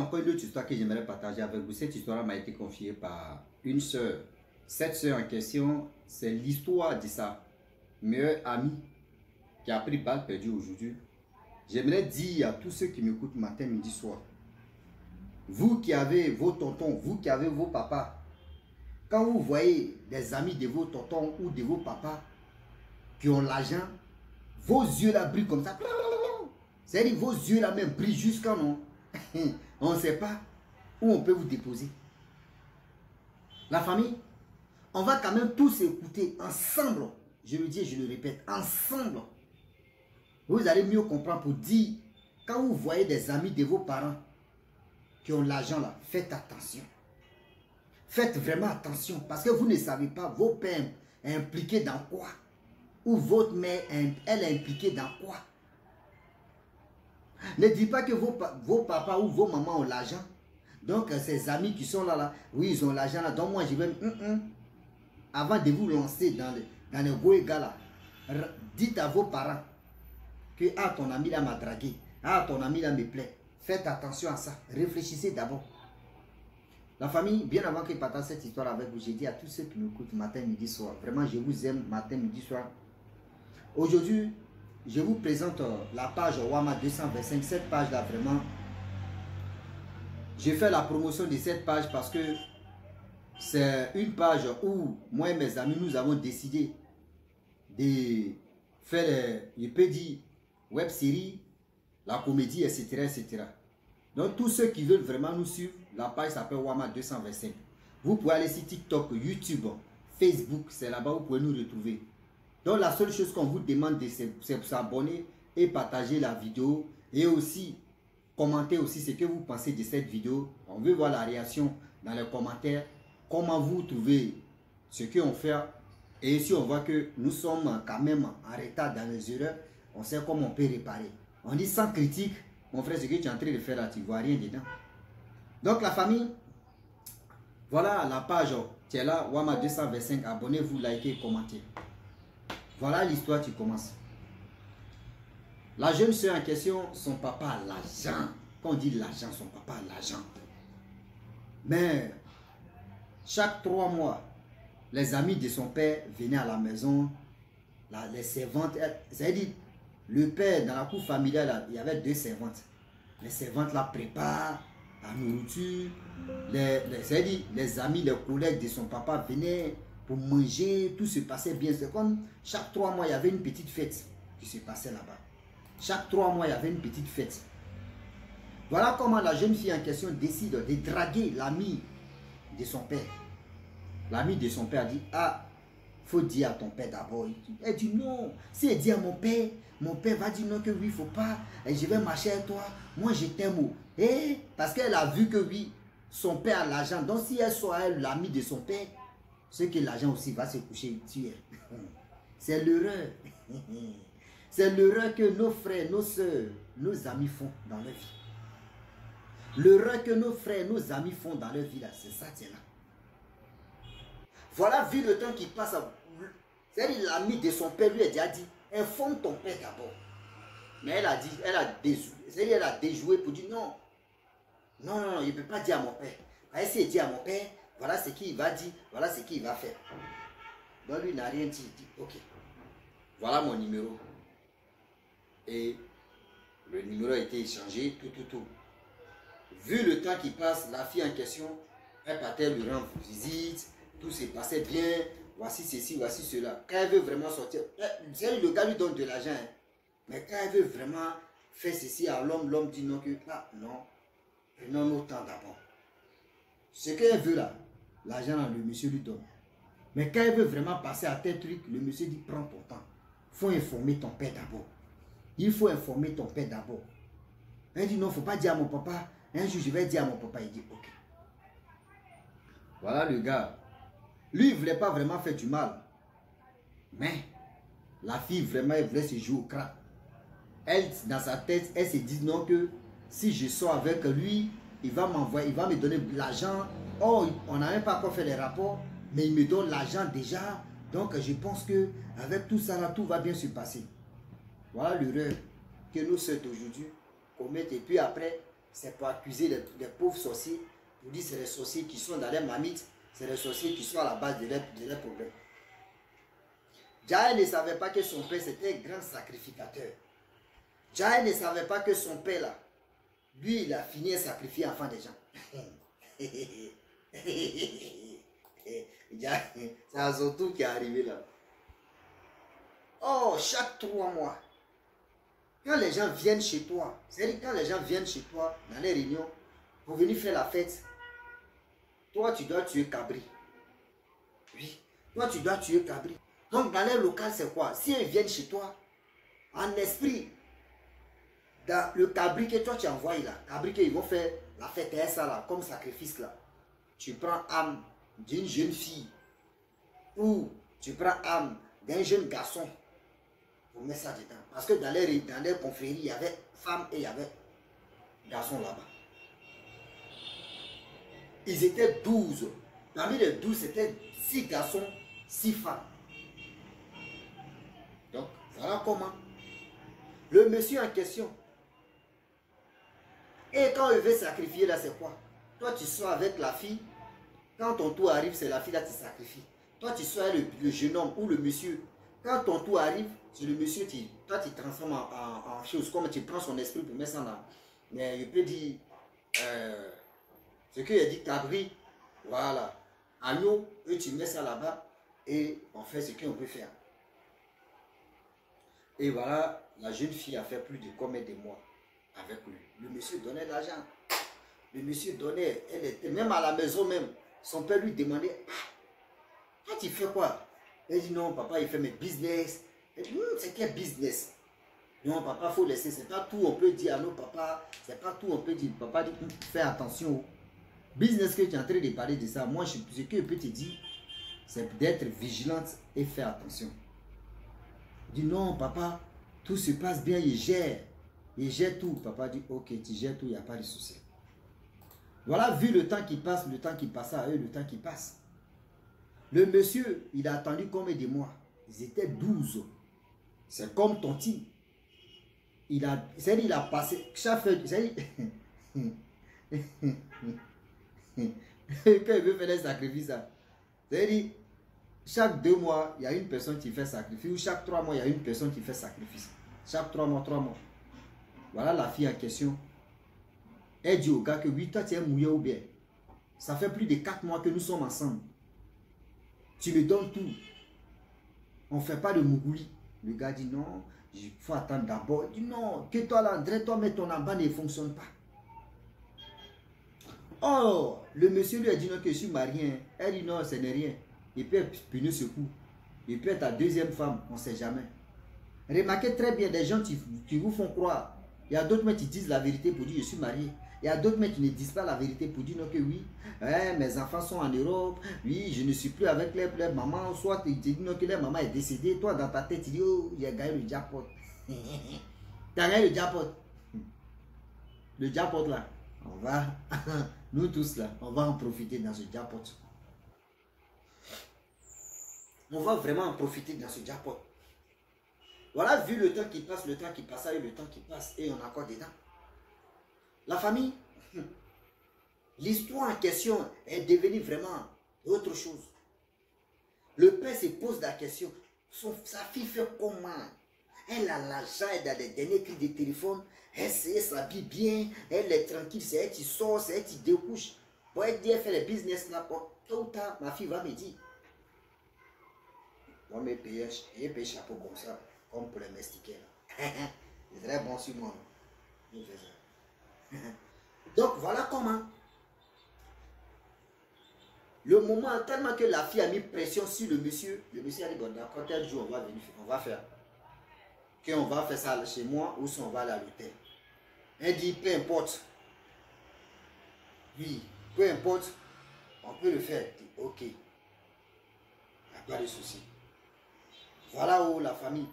encore une autre histoire que j'aimerais partager avec vous. Cette histoire m'a été confiée par une sœur. Cette sœur en question, c'est l'histoire de sa meilleure amie qui a pris balle perdue aujourd'hui. J'aimerais dire à tous ceux qui m'écoutent matin, midi, soir, vous qui avez vos tontons, vous qui avez vos papas, quand vous voyez des amis de vos tontons ou de vos papas qui ont l'argent, vos yeux là brillent comme ça. C'est-à-dire vos yeux là même brillent jusqu'à non. On ne sait pas où on peut vous déposer. La famille, on va quand même tous écouter ensemble. Je le dis et je le répète, ensemble. Vous allez mieux comprendre pour dire, quand vous voyez des amis de vos parents qui ont l'argent là, faites attention. Faites vraiment attention parce que vous ne savez pas vos pères est impliqué dans quoi. Ou votre mère, elle est impliquée dans quoi. Ne dites pas que vos papas ou vos mamans ont l'argent. Donc, ces amis qui sont là, oui, ils ont l'argent là. Donc, moi, je vais... Avant de vous lancer dans les goégas là, dites à vos parents que, ah, ton ami là m'a dragué. Ah, ton ami là me plaît. Faites attention à ça. Réfléchissez d'abord. La famille, bien avant que je partage cette histoire avec vous, j'ai dit à tous ceux qui m'écoutent matin, midi, soir. Vraiment, je vous aime matin, midi, soir. Aujourd'hui, je vous présente la page Wama 225. Cette page-là, vraiment, j'ai fait la promotion de cette page parce que c'est une page où moi et mes amis, nous avons décidé de faire, je peux dire, web-série, la comédie, etc., etc. Donc, tous ceux qui veulent vraiment nous suivre, la page s'appelle Wama 225. Vous pouvez aller sur TikTok, YouTube, Facebook, c'est là-bas où vous pouvez nous retrouver. Donc, la seule chose qu'on vous demande, c'est s'abonner et partager la vidéo. Et aussi, commenter aussi ce que vous pensez de cette vidéo. On veut voir la réaction dans les commentaires. Comment vous trouvez ce qu'on fait. Et si on voit que nous sommes quand même en retard dans les erreurs, on sait comment on peut réparer. On dit sans critique, mon frère, ce que tu es en train de faire là, tu ne vois rien dedans. Donc, la famille, voilà la page. Tu es là, Wama 225. Abonnez-vous, likez, commentez. Voilà l'histoire qui commence. La jeune soeur en question, son papa a l'argent. Quand on dit l'argent, son papa a l'argent. Mais chaque 3 mois, les amis de son père venaient à la maison. Les servantes, c'est-à-dire le père dans la cour familiale, il y avait 2 servantes. Les servantes la préparent, la nourriture. C'est-à-dire les amis, les collègues de son papa venaient pour manger, tout se passait bien. C'est comme chaque 3 mois, il y avait une petite fête qui se passait là-bas. Chaque 3 mois, il y avait une petite fête. Voilà comment la jeune fille en question décide de draguer l'ami de son père. L'ami de son père dit, ah, il faut dire à ton père d'abord. Elle dit non. Si elle dit à mon père va dire non, que oui, il ne faut pas. Et je vais marcher avec toi. Moi, je t'aime. Et parce qu'elle a vu que oui, son père a l'argent. Donc, si elle soit l'ami de son père, c'est que l'argent aussi va se coucher tuer. C'est l'erreur. C'est l'erreur que nos frères, nos soeurs, nos amis font dans leur vie. L'erreur que nos frères, nos amis font dans leur vie, c'est ça, tiens là. Voilà, vu le temps qui passe, c'est l'ami de son père lui a déjà dit, informe ton père d'abord. Mais elle a dit, elle a déjoué pour dire non. Non, non, non, il ne peut pas dire à mon père. Si il dit à mon père, voilà ce qu'il va dire, voilà ce qu'il va faire. Donc lui n'a rien dit, il dit, ok, voilà mon numéro. Et le numéro a été échangé, tout. Vu le temps qui passe, la fille en question, elle partait lui rendre visite, tout se passait bien, voici ceci, voici cela. Quand elle veut vraiment sortir, le gars lui donne de l'argent, hein. Mais quand elle veut vraiment faire ceci à l'homme, l'homme dit non, que ah, non, prenons notre temps d'abord. Ce qu'elle veut là, l'argent, le monsieur lui donne. Mais quand elle veut vraiment passer à tel truc, le monsieur dit prends ton temps. Il faut informer ton père d'abord. Il faut informer ton père d'abord. Elle dit non, il ne faut pas dire à mon papa. Un jour, je vais dire à mon papa. Il dit ok. Voilà le gars. Lui, il ne voulait pas vraiment faire du mal. Mais la fille, vraiment, elle voulait se jouer au crack. Elle, dans sa tête, elle se dit non que si je sors avec lui, il va m'envoyer, il va me donner de l'argent. Oh, on n'a même pas encore fait les rapports, mais il me donne l'argent déjà. Donc, je pense que avec tout ça, là, tout va bien se passer. Voilà l'erreur que nous sommes aujourd'hui commettent. Et puis après, c'est pour accuser les pauvres sorciers, pour dire que c'est les sorciers qui sont dans les mamites, c'est les sorciers qui sont à la base de leurs problèmes. Jaël ne savait pas que son père c'était un grand sacrificateur. Jaël ne savait pas que son père là, lui il a fini à sacrifier enfant des gens. C'est un surtout qui est arrivé là. Oh, chaque 3 mois, quand les gens viennent chez toi, c'est-à-dire quand les gens viennent chez toi dans les réunions pour venir faire la fête, toi tu dois tuer cabri. Oui, toi tu dois tuer cabri. Donc dans les locales c'est quoi? Si ils viennent chez toi, en esprit, dans le cabri que toi tu envoies là, cabri qu'ils vont faire la fête et ça là, comme sacrifice là, tu prends âme d'une jeune fille ou tu prends âme d'un jeune garçon pour mettre ça dedans. Parce que dans les confréries, il y avait femmes et il y avait garçons là-bas. Ils étaient 12. Parmi les 12, c'était 6 garçons, 6 femmes. Donc, voilà comment. Le monsieur en question. Et quand il veut sacrifier, là, c'est quoi? Toi, tu sois avec la fille. Quand ton tour arrive, c'est la fille là qui sacrifie. Toi, tu sois le jeune homme ou le monsieur. Quand ton tour arrive, c'est le monsieur, toi, tu transformes en chose. Comme tu prends son esprit pour mettre ça dans. Mais je peux dire, ce qu'il a dit, cabri, voilà. Agneau, eux, tu mets ça là-bas et on fait ce qu'on peut faire. Et voilà, la jeune fille a fait plus de combien de mois avec lui. Le monsieur donnait l'argent. Le monsieur donnait, elle était même à la maison même. Son père lui demandait, toi tu fais quoi? Elle dit non, papa, il fait mes business. Elle dit, c'est quel business? Non, papa, il faut laisser. C'est pas tout, on peut dire à nos papas. C'est pas tout, on peut dire. Papa dit, fais attention. Business que tu es en train de parler de ça, moi, ce que je peux te dire, c'est d'être vigilante et faire attention. Il dit non, papa, tout se passe bien, il gère. Il gère tout. Papa dit, ok, tu gères tout, il n'y a pas de souci. Voilà, vu le temps qui passe, le temps qui passe à eux, le temps qui passe. Le monsieur, il a attendu combien de mois? Ils étaient 12. C'est comme Tonti. Il a passé chaque fois. Quand il veut faire des sacrifices, c'est-à-dire, chaque 2 mois, il y a une personne qui fait sacrifice. Ou chaque 3 mois, il y a une personne qui fait sacrifice. Chaque 3 mois, 3 mois. Voilà la fille en question. Elle dit au gars que oui, toi tu es mouillé ou bien. Ça fait plus de 4 mois que nous sommes ensemble. Tu me donnes tout. On ne fait pas de mougouli. Le gars dit non, il faut attendre d'abord. Il dit non, que toi là, André, toi, mais ton emban ne fonctionne pas. Oh, le monsieur lui a dit non, que je suis marié. Elle dit non, ce n'est rien. Il peut punir ce coup. Il peut être ta deuxième femme, on ne sait jamais. Remarquez très bien, des gens qui vous font croire. Il y a d'autres qui disent la vérité pour dire je suis marié. Il y a d'autres qui ne disent pas la vérité pour dire non que oui, mes enfants sont en Europe, oui, je ne suis plus avec les mamans, soit tu dis non que leur maman est décédée, toi dans ta tête tu dis oh, j'ai gagné le jackpot. Tu as gagné le jackpot. Le jackpot là, on va, nous tous là, on va en profiter dans ce jackpot. On va vraiment en profiter dans ce jackpot. Voilà, vu le temps qui passe, le temps qui passe, et le temps qui passe, et on est encore dedans. La famille, l'histoire en question est devenue vraiment autre chose. Le père se pose la question, sa fille fait comment? Elle a l'argent, elle a les derniers cris de téléphone, elle s'habille bien, elle est tranquille, c'est elle qui sort, c'est elle qui découche. Pour elle dire, elle fait le business là, tôt ou tard, ma fille va me dire. On va me payer un chapeau comme ça, comme pour les mestiquer. C'est très bon sur moi. Je fais ça. Donc voilà comment. Le moment, tellement que la fille a mis pression sur le monsieur a dit, bon d'accord, tel jour on va venir, on va faire. Qu'on va faire ça chez moi ou si on va aller à l'hôtel. Elle dit, peu importe. Oui, peu importe, on peut le faire. Dit, ok. Il n'y a pas de souci. Voilà où la famille.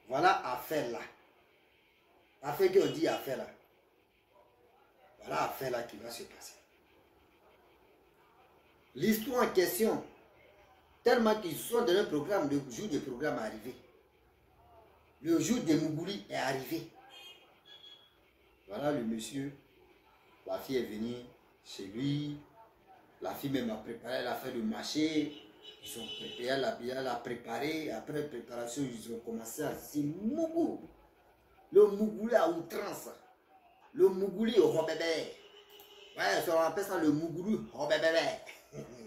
Voilà affaire là. Affaire qu'on dit affaire là. Voilà affaire là qui va se passer. L'histoire en question, tellement qu'ils sont dans un programme, le jour du programme est arrivé. Le jour de Mougouli est arrivé. Voilà le monsieur. La fille est venue chez lui. La fille même a préparé, elle a fait le marché. Ils ont préparé, elle a préparé. Après la préparation, ils ont commencé à se mougou. Le mougouli à outrance. Le mougouli au robébé. Ouais, on appelle ça le mougouli au bébé.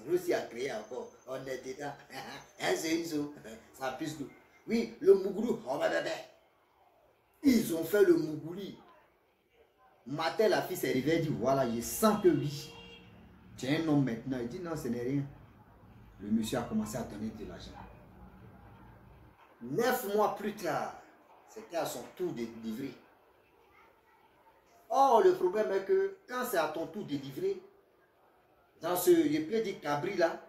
Russie a créé encore. On est dedans. C'est une chose. Ça pisse tout. Oui, le mougouli au bébé. Ils ont fait le mougouli. Matin, la fille s'est réveillée et dit voilà, je sens que oui. Tu es un homme maintenant. Il dit non, ce n'est rien. Le monsieur a commencé à donner de l'argent. 9 mois plus tard, c'était à son tour de livrer. Or, le problème est que quand c'est à ton tour de livrer, dans ce, je peux dire, cabri là,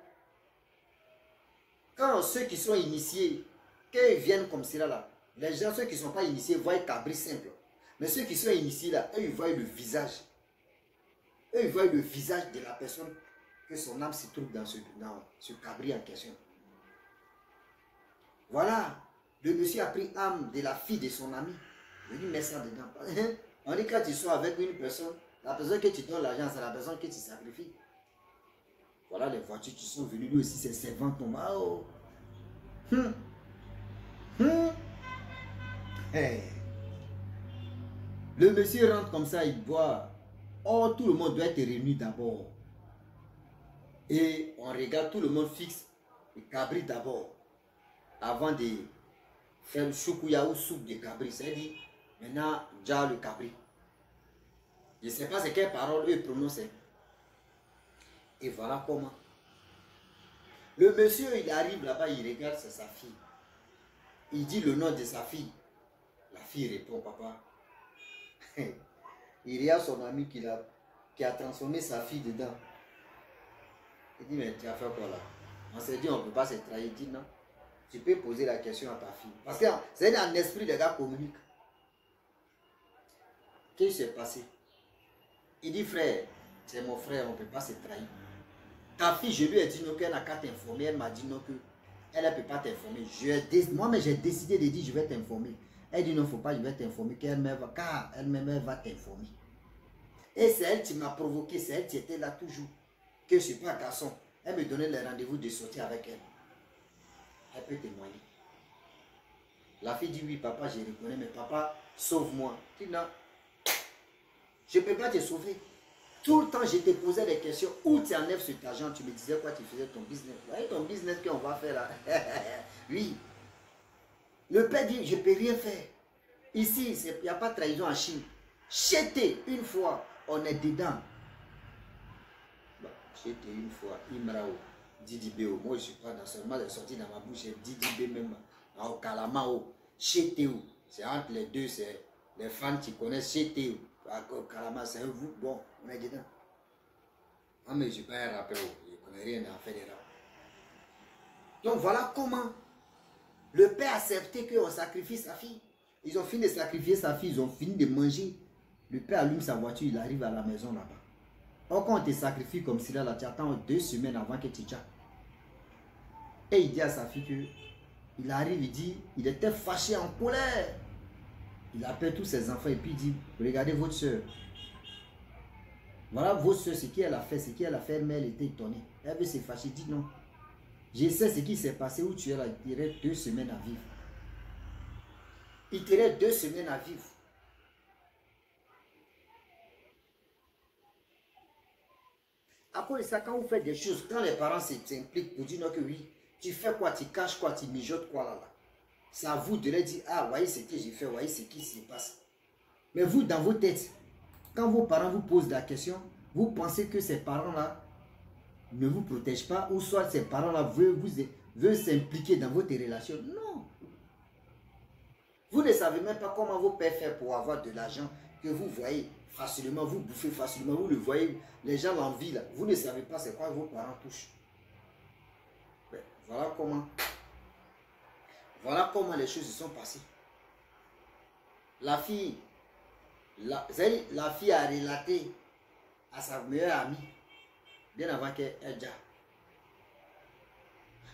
quand ceux qui sont initiés, quand ils viennent comme cela là, les gens, ceux qui ne sont pas initiés, voient cabri simple. Mais ceux qui sont initiés là, eux, ils voient le visage. Eux, ils voient le visage de la personne que son âme se trouve dans ce cabri en question. Voilà, le monsieur a pris âme de la fille de son ami. Je lui mets ça dedans. On dit quand tu sois avec une personne, la personne que tu donnes l'argent, c'est la personne que tu sacrifies. Voilà les voitures qui sont venues, lui aussi, ses servants tombent. Oh. Hey. Le monsieur rentre comme ça, il boit. Oh, tout le monde doit être réuni d'abord. Et on regarde, tout le monde fixe le cabri d'abord. Avant de faire le choukouya ou soupe de cabri. C'est-à-dire, maintenant, déjà le cabri. Je ne sais pas c'est quelle parole eux prononcent. Et voilà comment. Le monsieur, il arrive là-bas, il regarde, c'est sa fille. Il dit le nom de sa fille. La fille répond, papa. Il y a son ami qui a transformé sa fille dedans. Il dit, mais tu as fait quoi là? On s'est dit, on ne peut pas se trahir. Il dit, non. Tu peux poser la question à ta fille. Parce que c'est dans l'esprit, les gars communiquent. Qu'est-ce qui s'est passé? Il dit, frère, c'est mon frère, on ne peut pas se trahir. Ta fille, je lui ai dit non, qu'elle n'a qu'à t'informer. Elle m'a dit non, qu'elle ne peut pas t'informer. Moi, j'ai décidé de dire, je vais t'informer. Elle dit non, il ne faut pas, je vais t'informer, car elle-même, elle va t'informer. Et c'est elle qui m'a provoqué, c'est elle qui était là toujours. Que je ne suis pas un garçon. Elle me donnait les rendez-vous de sortir avec elle. Elle peut témoigner. La fille dit oui, papa, je reconnais, mais papa, sauve-moi. Je dis non, je ne peux pas te sauver. Tout le temps, je te posais des questions. Où tu enlèves cet argent? Tu me disais quoi? Tu faisais ton business. Vous voyez ton business qu'on va faire là? Oui. Le père dit, je ne peux rien faire. Ici, il n'y a pas de trahison en Chine. Jeter une fois, on est dedans. Jeter une fois, Imrao, Didibéo. Moi, je ne suis pas dans seulement les sorties dans ma bouche, Didibé même. Au Kalamao, Cheteo. C'est entre les deux, c'est les fans qui connaissent Cheteo. Au Kalama, c'est vous. Bon, on est dedans. Ah, mais je ne suis pas un rappeur, je ne connais rien à faire des rap. Donc voilà comment le père a accepté qu'on sacrifie sa fille. Ils ont fini de sacrifier sa fille, ils ont fini de manger. Le père allume sa voiture, il arrive à la maison là-bas. Or, quand on te sacrifie comme cela, là, tu attends 2 semaines avant que tu tchas. Et il dit à sa fille que, il arrive, il dit, il était fâché, en colère. Il appelle tous ses enfants et puis il dit, regardez votre soeur. Voilà votre soeur, ce qu'elle a fait, mais elle était étonnée. Elle veut se fâcher, dit non. Je sais ce qui s'est passé où tu es là, il te reste 2 semaines à vivre. Il te reste 2 semaines à vivre. À cause de ça, quand vous faites des choses, quand les parents s'impliquent pour dire non que oui, tu fais quoi, tu caches quoi, tu mijotes quoi là. C'est à vous de leur dire, ah, voyez ce que j'ai fait, voyez ce qui se passe. Mais vous, dans vos têtes, quand vos parents vous posent la question, vous pensez que ces parents-là ne vous protègent pas, ou soit ces parents-là veulent s'impliquer dans votre relation. Non. Vous ne savez même pas comment vos pères font pour avoir de l'argent que vous voyez facilement, vous bouffez facilement, vous le voyez, les gens l'envient là. Vous ne savez pas c'est quoi vos parents touchent. Mais voilà comment. Voilà comment les choses se sont passées. La fille a relaté à sa meilleure amie, bien avant qu'elle déjà.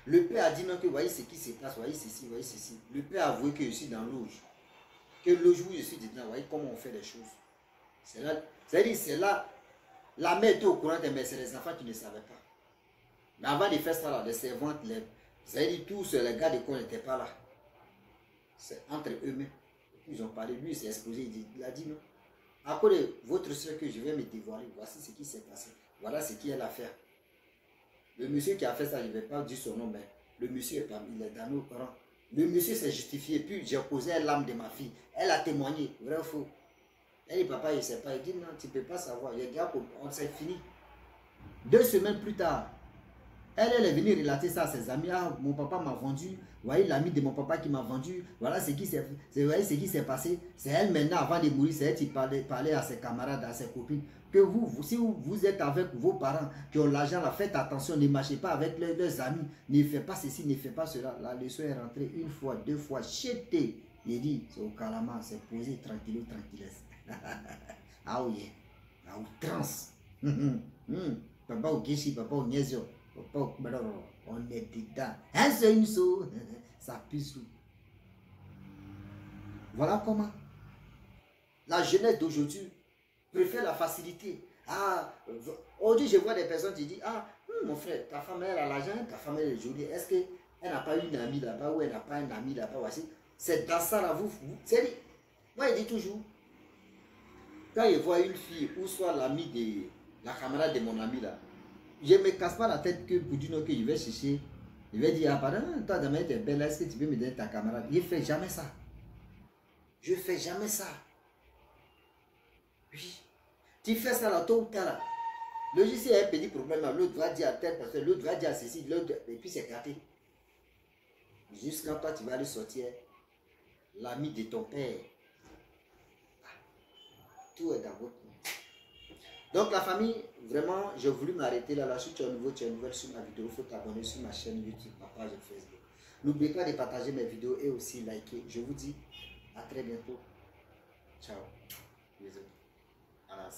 Le père a dit non, que voyez ce qui se passe, voyez ceci, voyez ceci. Le père a avoué que je suis dans l'auge. Que l'auge où je suis dedans, voyez comment on fait les choses. C'est là, la mère était au courant, mais c'est les enfants qui ne savaient pas. Mais avant de faire ça, là, les servantes, c'est-à-dire tous les gars de l'école n'étaient pas là. C'est entre eux-mêmes. Ils ont parlé, lui il s'est exposé, il a dit non. À cause de votre soeur que je vais me dévoiler, voici ce qui s'est passé. Voilà ce qu'il y a à faire. Le monsieur qui a fait ça, je ne vais pas dire son nom, mais le monsieur il est dans nos rangs. Le monsieur s'est justifié, puis j'ai posé l'âme de ma fille. Elle a témoigné, vrai ou faux. Elle dit, papa, il ne sait pas. Il dit, non, tu ne peux pas savoir. Il y a on s'est fini. 2 semaines plus tard, elle est venue relater ça à ses amis. Ah, mon papa m'a vendu. Vous voyez l'ami de mon papa qui m'a vendu. Voilà ce qui s'est passé. C'est elle maintenant, avant de mourir, c'est elle qui parlait à ses camarades, à ses copines. Que si vous êtes avec vos parents qui ont l'argent, faites attention, ne marchez pas avec leurs amis. Ne faites pas ceci, ne faites pas cela. La leçon est rentrée 1 fois, 2 fois. Chété. Il dit, c'est au calama, c'est posé tranquille, tranquillesse. Ah oui, à outrance. Papa au Géchi, papa au Niésio. On est dedans. Un seul, une seule. Ça pisse. Voilà comment la jeunesse d'aujourd'hui préfère la facilité. Ah, aujourd'hui, je vois des personnes qui disent, ah, mon frère, ta femme, elle a l'argent, ta femme, elle est jolie. Est-ce qu'elle n'a pas une amie là-bas ou elle n'a pas un ami là-bas? Voici. C'est dans ça, là, c'est moi, je dis toujours, quand je vois une fille ou soit l'ami de la camarade de mon ami là, je ne me casse pas la tête que pour dire non, que je vais chercher. Je vais dire, ah pardon, toi demain tu es belle, est-ce que tu peux me donner ta camarade? Je ne fais jamais ça. Je ne fais jamais ça. Oui. Tu fais ça là, tôt ou tard là. Le juge a un petit problème, l'autre va dire à telle personne, l'autre va dire à ceci, l'autre, et puis c'est gâté. Jusqu'à toi tu vas aller sortir l'ami de ton père. Tout est dans votre main. Donc la famille, vraiment, j'ai voulu m'arrêter là. Si tu es nouveau, tu es nouvelle sur ma vidéo, il faut t'abonner sur ma chaîne YouTube, ma page Facebook. N'oubliez pas de partager mes vidéos et aussi liker. Je vous dis à très bientôt. Ciao. Bisous. À la